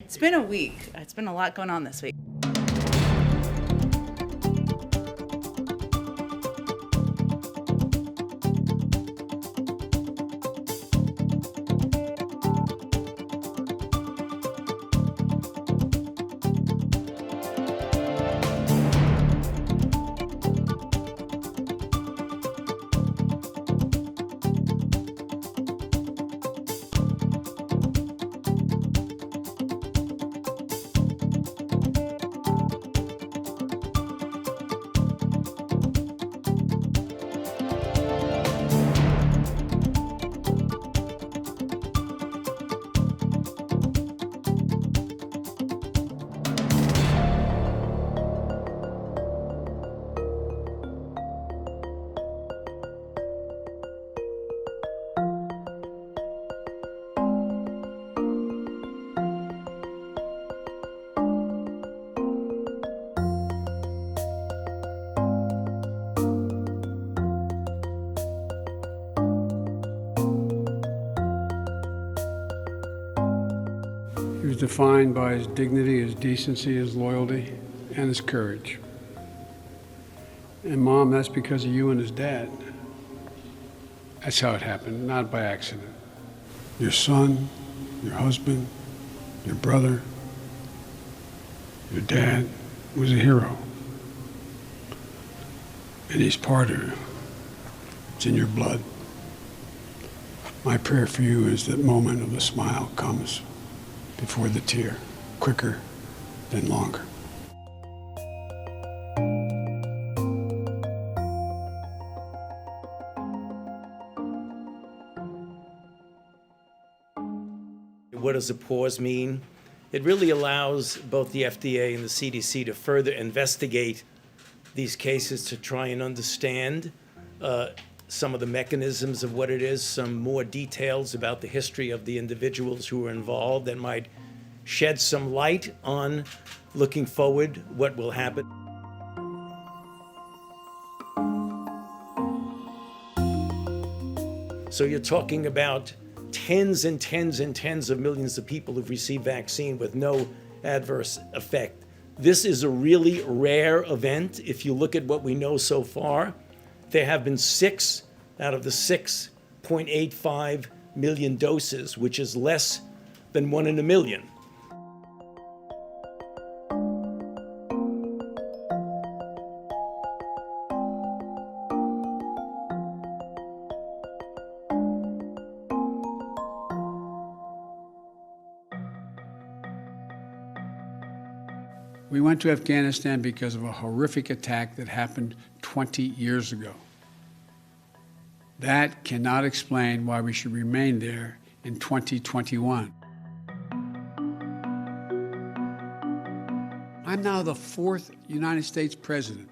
It's been a week. It's been a lot going on this week. He was defined by his dignity, his decency, his loyalty, and his courage. And Mom, that's because of you and his dad. That's how it happened, not by accident. Your son, your husband, your brother, your dad was a hero. And he's part of you. It's in your blood. My prayer for you is that moment of the smile comes before the tear, quicker than longer. What does a pause mean? It really allows both the FDA and the CDC to further investigate these cases to try and understand some of the mechanisms of what it is, some more details about the history of the individuals who were involved that might shed some light on looking forward what will happen. So you're talking about tens and tens and tens of millions of people who've received vaccine with no adverse effect. This is a really rare event. If you look at what we know so far, there have been 6 out of the 6.85 million doses, which is less than 1 in a million. We went to Afghanistan because of a horrific attack that happened 20 years ago. That cannot explain why we should remain there in 2021. I'm now the 4th United States president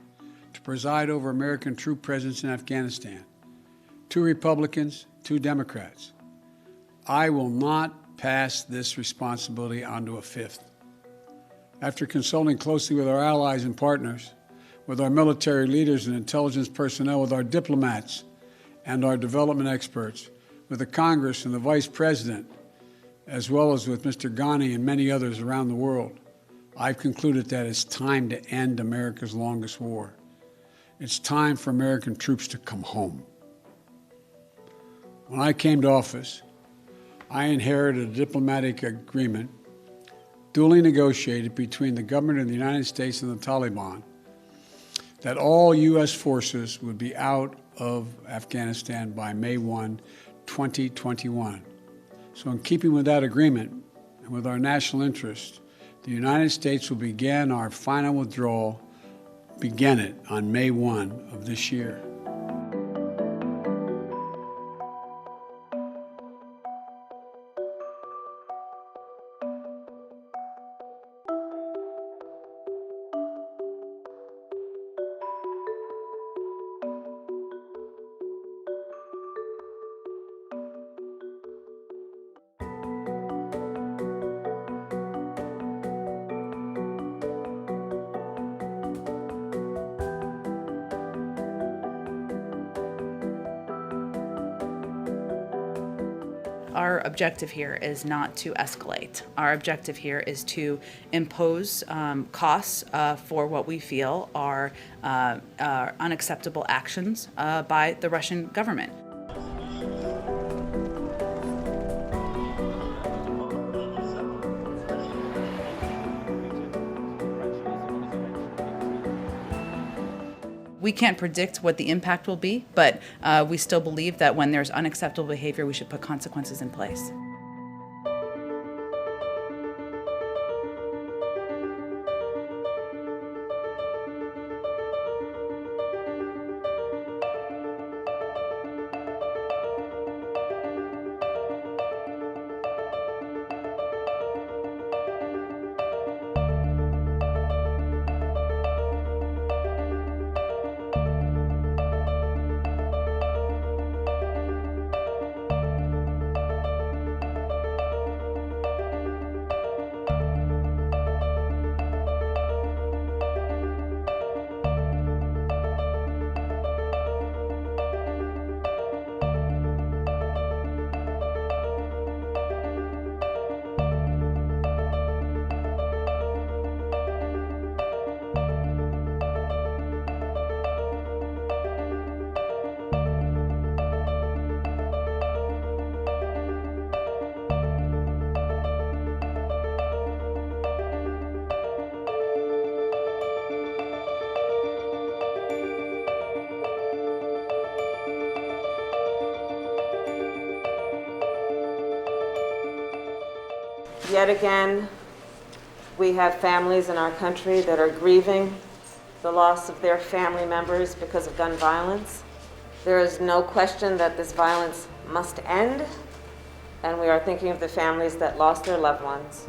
to preside over American troop presence in Afghanistan. 2 Republicans, 2 Democrats. I will not pass this responsibility on to a 5th. After consulting closely with our allies and partners, with our military leaders and intelligence personnel, with our diplomats and our development experts, with the Congress and the Vice President, as well as with Mr. Ghani and many others around the world, I've concluded that it's time to end America's longest war. It's time for American troops to come home. When I came to office, I inherited a diplomatic agreement duly negotiated between the government of the United States and the Taliban that all U.S. forces would be out of Afghanistan by May 1, 2021. So in keeping with that agreement and with our national interest, the United States will begin our final withdrawal, begin it on May 1 of this year. our objective here is not to escalate. Our objective here is to impose costs for what we feel are unacceptable actions by the Russian government. We can't predict what the impact will be, but we still believe that when there's unacceptable behavior, we should put consequences in place. Yet again, we have families in our country that are grieving the loss of their family members because of gun violence. There is no question that this violence must end, and we are thinking of the families that lost their loved ones.